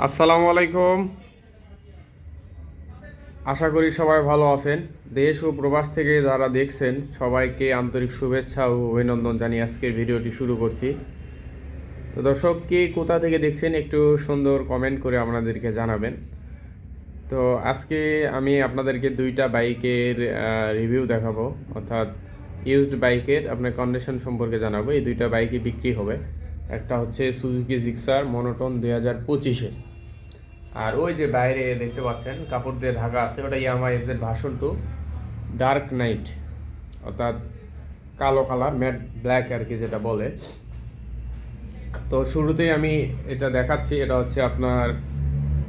আসসালামু আলাইকুম। আশা করি সবাই ভালো আছেন। দেশ ও প্রবাস থেকে যারা দেখছেন সবাইকে আন্তরিক শুভেচ্ছা ও অভিনন্দন জানিয়ে আজকের ভিডিওটি শুরু করছি। তো দর্শক, কে কোথা থেকে দেখছেন একটু সুন্দর কমেন্ট করে আপনাদেরকে জানাবেন। তো আজকে আমি আপনাদেরকে দুইটা বাইকের রিভিউ দেখাবো, অর্থাৎ ইউজড বাইকের আপনার কন্ডিশন সম্পর্কে জানাবো। এই দুইটা বাইকই বিক্রি হবে। একটা হচ্ছে সুজুকি জিক্সার মনোটন 2025-এর, আর ওই যে বাইরে দেখতে পাচ্ছেন কাপড় দিয়ে ঢাকা আছে, ওটা Yamaha FZ version 2 dark night, অর্থাৎ কালো কালার, ম্যাট ব্ল্যাক আর কি যেটা বলে। তো শুরুতেই আমি এটা দেখাচ্ছি, এটা হচ্ছে আপনার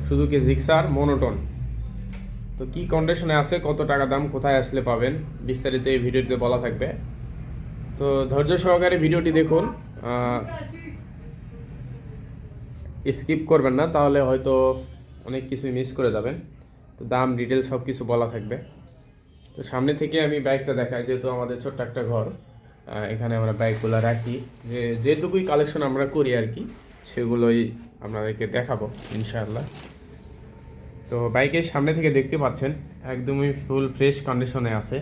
সুজুকি জিক্সার মনোটন। তো কি কন্ডিশনে আছে, কত টাকা দাম, কোথায় আসলে পাবেন, বিস্তারিত এই ভিডিওতে বলা থাকবে। তো ধৈর্য সহকারে ভিডিওটি দেখুন, স্কিপ করবেন না, তাহলে হয়তো অনেক কিছু মিস করে যাবেন। তো দাম, ডিটেলস সব কিছু বলা থাকবে। তো সামনে থেকে আমি বাইকটা দেখাই, যেহেতু আমাদের ছোট্ট একটা ঘর, এখানে আমরা বাইকগুলো রাখি, যেটুকুই কালেকশন আমরা করি আর কি, সেগুলোই আপনাদেরকে দেখাবো ইনশাআল্লাহ। তো বাইকের সামনে থেকে দেখতে পাচ্ছেন একদমই ফুল ফ্রেশ কন্ডিশনে আছে।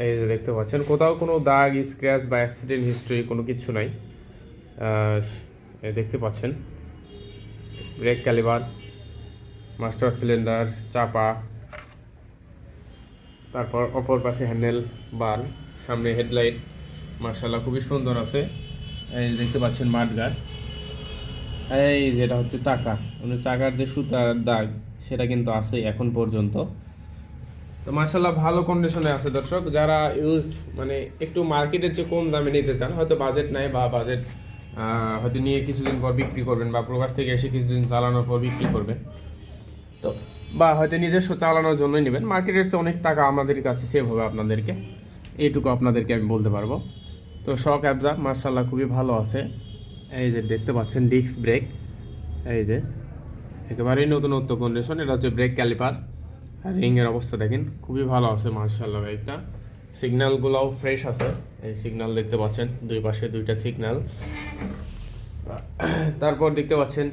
এই যে দেখতে পাচ্ছেন, কোথাও কোনো দাগ, স্ক্র্যাচ বা অ্যাক্সিডেন্ট হিস্ট্রি কোনো কিছু নাই। দেখতে পাচ্ছেন ব্রেক ক্যালিবার, মাস্টার সিলিন্ডার, চাপা, তারপর অপর পাশে হ্যান্ডেল বার, সামনে হেডলাইট মার্শাল্লাহ খুবই সুন্দর আছে। এই দেখতে পাচ্ছেন মাঠগার্ড। এই যেটা হচ্ছে চাকা, মানে চাকার যে সুতার দাগ সেটা কিন্তু আছে এখন পর্যন্ত। তো মার্শাল্লাহ ভালো কন্ডিশনে আছে দর্শক। যারা ইউজড মানে একটু মার্কেটের চেয়ে কম দামে নিতে চান, হয়তো বাজেট নাই বা বাজেট হয়তো নিয়ে কিছুদিন পর বিক্রি করবেন, বা প্রবাস থেকে এসে কিছুদিন চালানোর পর বিক্রি করবেন, তো বা হয়তো নিজস্ব চালানোর জন্যই নেবেন, মার্কেটের চেয়ে অনেক টাকা আমাদের কাছে সেভ হবে আপনাদেরকে, এইটুকু আপনাদেরকে আমি বলতে পারবো। তো শক অ্যাবজর্ব মার্শাল্লাহ খুবই ভালো আছে। এই যে দেখতে পাচ্ছেন ডিস্ক ব্রেক, এই যে একেবারেই নতুনত্ব কন্ডিশন। এটা হচ্ছে ব্রেক ক্যালিপার, আর রিংয়ের অবস্থা দেখেন খুবই ভালো আছে মার্শাল্লাহ বাইকটা। সিগন্যালগুলোও ফ্রেশ আছে, এই সিগন্যাল দেখতে পাচ্ছেন, দুই পাশে দুইটা সিগন্যাল। তারপর দেখতে পাচ্ছেন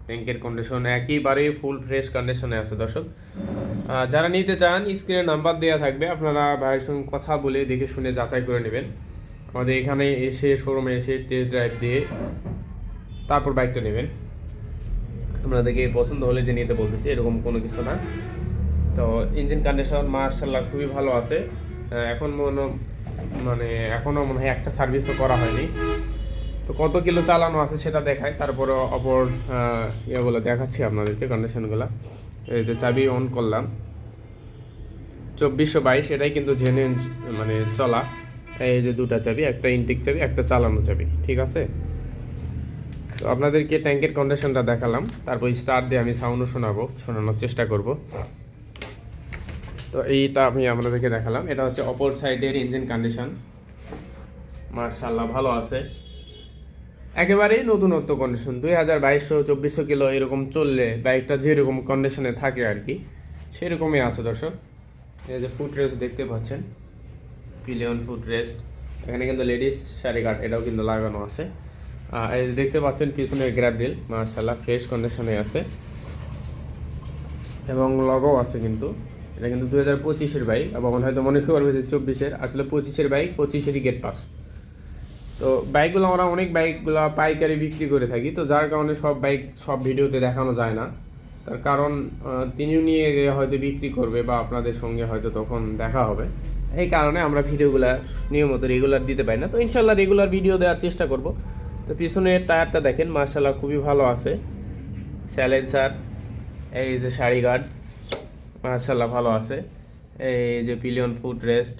ট্যাঙ্কের কন্ডিশন একেবারেই ফুল ফ্রেশ কন্ডিশনে আছে দর্শক। যারা নিতে চান স্ক্রিনে নাম্বার দেওয়া থাকবে, আপনারা ভাইয়ের সঙ্গে কথা বলে দেখে শুনে যাচাই করে নেবেন। আমাদের এখানে এসে, শোরুমে এসে টেস্ট ড্রাইভ দিয়ে তারপর বাইকটা নেবেন। আপনাদেরকে পছন্দ হলে যে নিতে বলতেছি এরকম কোনো কিছু না। তো ইঞ্জিন কন্ডিশন মার্শাল্লাহ খুবই ভালো আছে। এখন এখনও মনে হয় একটা সার্ভিসও করা হয়নি। তো কত কিলো চালানো আছে সেটা দেখায়, তারপরে অপর ইয়েগুলো দেখাচ্ছি আপনাদেরকে, কন্ডিশনগুলো। এই যে চাবি অন করলাম, 2422, এটাই কিন্তু জেনুইন মানে চলা। এই যে দুটা চাবি, একটা ইনটেক চাবি, একটা চালানো চাবি, ঠিক আছে। তো আপনাদেরকে ট্যাঙ্কের কন্ডিশনটা দেখালাম, তারপর স্টার্ট দিয়ে আমি সাউন্ডও শোনানোর চেষ্টা করব। তো এইটা আমি আপনাদেরকে দেখালাম, এটা হচ্ছে অপর সাইডের ইঞ্জিন কন্ডিশন, মার্শাল্লাহ ভালো আছে, একেবারেই নতুনত্ব কন্ডিশন। 2200-2400 কিলো এরকম চললে বাইকটা যেরকম কন্ডিশনে থাকে আর কি, সেরকমই আছে দর্শক। এই যে ফুট রেস্ট দেখতে পাচ্ছেন, পিলিয়ন ফুট রেস্ট, এখানে কিন্তু লেডিস শাড়ি গার্ড এটাও কিন্তু লাগানো আছে। এই যে দেখতে পাচ্ছেন পিছনের গ্র্যাব রিল মার্শাল্লাহ ফ্রেশ কন্ডিশনে আছে, এবং লগো আছে কিন্তু। এটা কিন্তু 2025-এর বাইক, এবং হয়তো মনে করবে যে 24-এর, আসলে 25-এর বাইক, 25-এরই গেট পাস। তো বাইকগুলো আমরা অনেক বাইকগুলো পাইকারি বিক্রি করে থাকি, তো যার কারণে সব বাইক সব ভিডিওতে দেখানো যায় না। তার কারণ তিনিও নিয়ে গিয়ে হয়তো বিক্রি করবে, বা আপনাদের সঙ্গে হয়তো তখন দেখা হবে। এই কারণে আমরা ভিডিওগুলো নিয়মিত রেগুলার দিতে পারি না। তো ইনশাল্লাহ রেগুলার ভিডিও দেওয়ার চেষ্টা করব। তো পিছনের টায়ারটা দেখেন মার্শাল্লাহ খুবই ভালো আছে, স্যালেন্সার, এই যে শাড়ি গার্ড মার্শাল্লাহ ভালো আছে, এই যে পিলিয়ন ফুট রেস্ট,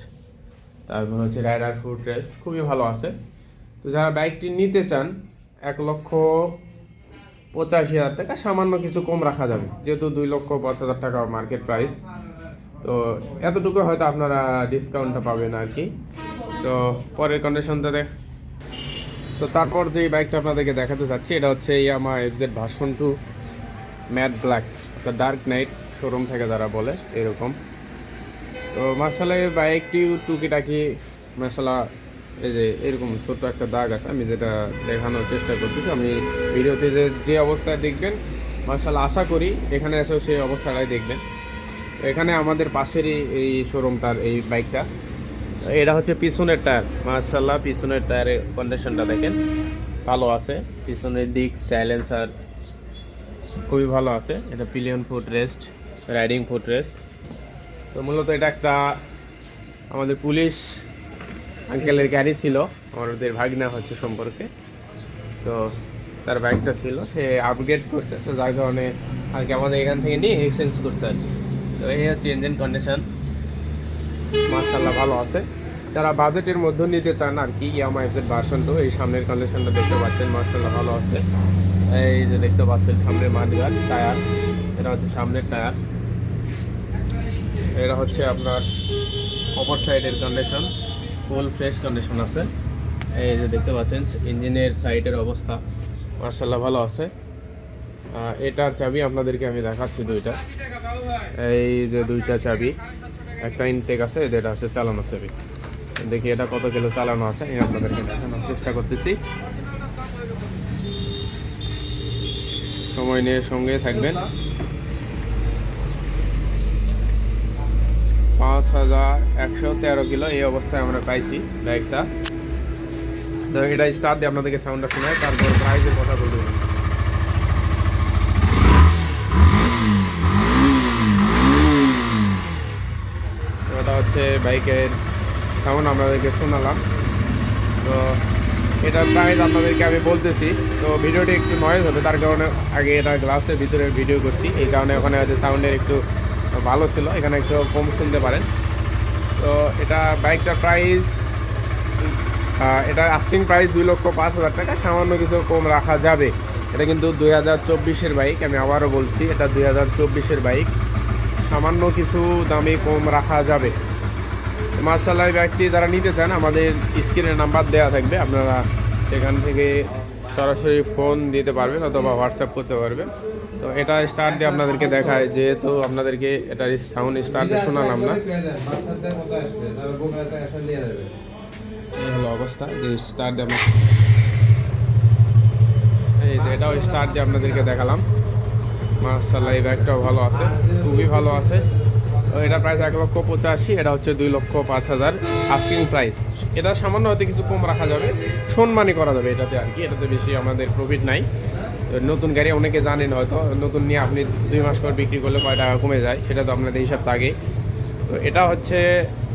তারপর হচ্ছে রাইডার ফুট রেস্ট খুবই ভালো আছে। তো যারা বাইকটি নিতে চান 1,85,000 টাকা, সামান্য কিছু কম রাখা যাবে, যেহেতু 2,05,000 টাকা মার্কেট প্রাইস। তো এতটুকু হয়তো আপনারা ডিসকাউন্টটা পাবেন আর কি। তো পরের কন্ডিশনটা তো তারপর যে বাইকটা আপনাদেরকে দেখাতে চাচ্ছি, এটা হচ্ছে Yamaha FZ version 2 matte black, অর্থাৎ ডার্ক নাইট শোরুম থেকে যারা বলে এরকম। তো মার্শাল্লাহ এই বাইকটি টুকিটাকি মার্শাল্লাহ এই যে এরকম ছোট্ট একটা দাগ আছে, আমি যেটা দেখানোর চেষ্টা করতেছি। আমি ভিডিওতে যে অবস্থায় দেখবেন মার্শাল্লাহ আশা করি এখানে এসেও সেই অবস্থাটাই দেখবেন। এখানে আমাদের পাশেরই এই শোরুমটার এই বাইকটা, এটা হচ্ছে পিছনের টায়ার। মার্শাল্লাহ পিছনের টায়ারের কন্ডিশনটা দেখেন ভালো আছে, পিছনের দিক সাইলেন্সার খুবই ভালো আছে। এটা pillion foot rest, riding foot rest. তো মূলত এটা একটা আমাদের পুলিশ আঙ্কেলের গাড়ি ছিল, আমাদের ভাগনা হচ্ছে সম্পর্কে। তো তার বাইকটা ছিল, সে আপগ্রেড করছে, তো যার কারণে আর কি আমাদের এখান থেকে নিয়ে এক্সচেঞ্জ করছে আর কি। তো এই হচ্ছে ইঞ্জিন কন্ডিশন, মার্শাল্লাহ ভালো আছে। যারা বাজেটের মধ্যে নিতে চান আর কি ইয়ামা এফজেড ভার্সন 2, এই সামনের কন্ডিশনটা দেখতে পাচ্ছেন মার্শাল্লাহ ভালো আছে। এই যে দেখতে পাচ্ছেন সামনের মাঠগার্ড টায়ার, এটা হচ্ছে সামনের টায়ার। এটা হচ্ছে আপনার অপর সাইডের কন্ডিশন, ফুল ফ্রেশ কন্ডিশন আছে। এই যে দেখতে পাচ্ছেন ইঞ্জিনের সাইডের অবস্থা মার্শাল্লাহ ভালো আছে। এটার চাবি আপনাদেরকে আমি দেখাচ্ছি দুইটা, এই যে দুইটা চাবি, একটা ইনটেক আছে, এটা হচ্ছে চালানোর চাবি। দেখি এটা কত কিলো চালানো আছে আমি আপনাদেরকে দেখানোর চেষ্টা করতেছি। সময় নিয়ে সঙ্গে থাকবেন। 5113 কিলো এই অবস্থায় আমরা পাইছি বাইকটা। তো এটা স্টার্ট দিয়ে আপনাদেরকে সাউন্ডটা শোনায়, তারপর প্রাইসের কথা বলতে হবে। এটা হচ্ছে বাইকের সাউন্ড আপনাদেরকে শোনালাম। তো এটার প্রাইস আপনাদেরকে আমি বলতেছি। তো ভিডিওটি একটু নয়েজ হবে, তার কারণে আগে এটা গ্লাসের ভিতরে ভিডিও করছি, এই কারণে ওখানে হয়তো সাউন্ডের একটু ভালো ছিল, এখানে একটু কম শুনতে পারেন। তো এটা বাইকটার প্রাইস, এটা আস্কিং প্রাইস 2,05,000 টাকা, সামান্য কিছু কম রাখা যাবে। এটা কিন্তু 2024-এর বাইক, আমি আবারও বলছি এটা 2024-এর বাইক, সামান্য কিছু দামে কম রাখা যাবে। মার্শাল্লাহ এই বাইকটি যারা নিতে চান আমাদের স্ক্রিনে নাম্বার দেওয়া থাকবে, আপনারা সেখান থেকে সরাসরি ফোন দিতে পারবেন অথবা হোয়াটসঅ্যাপ করতে পারবেন। তো এটা স্টার্ট দিয়ে আপনাদেরকে দেখায়, যেহেতু আপনাদেরকে এটার সাউন্ড স্টার্ট দিয়ে শোনালাম না। এই হলো অবস্থা যে স্টার্ট দিয়ে এই যে এটাও স্টার্ট দিয়ে আপনাদেরকে দেখালাম। মার্শাল্লাহ এই বাইকটাও ভালো আছে, খুবই ভালো আছে। তো এটা প্রাইস 1,85,000, এটা হচ্ছে 2,05,000 আস্কিং প্রাইস। এটা সামান্য হয়তো কিছু কম রাখা যাবে, সম্মানই করা যাবে এটাতে আর কি, এটাতে বেশি আমাদের প্রফিট নাই। নতুন গাড়ি অনেকে জানেন হয়তো, নতুন নিয়ে আপনি 2 মাস পর বিক্রি করলে কয় টাকা কমে যায় সেটা তো আপনাদের হিসাব থাকে। তো এটা হচ্ছে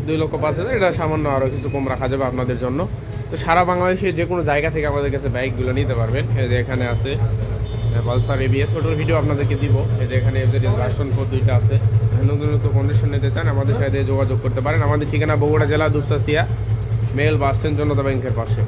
2,05,000, এটা সামান্য আরও কিছু কম রাখা যাবে আপনাদের জন্য। তো সারা বাংলাদেশে যে কোনো জায়গা থেকে আমাদের কাছে বাইকগুলো নিতে পারবেন। এই যে এখানে আছে পালসার এবিএস, ওটার ভিডিও আপনাদেরকে দিব। এই যে এখানে ভার্সন 4 দুইটা আছে। নতুন নতুন কন্ডিশন নিতে চান আমাদের সাথে যোগাযোগ করতে পারেন। আমাদের ঠিকানা বগুড়া জেলা দুপচাচিয়া মেল বাস স্ট্যান্ড জনতা ব্যাংকের পাশে।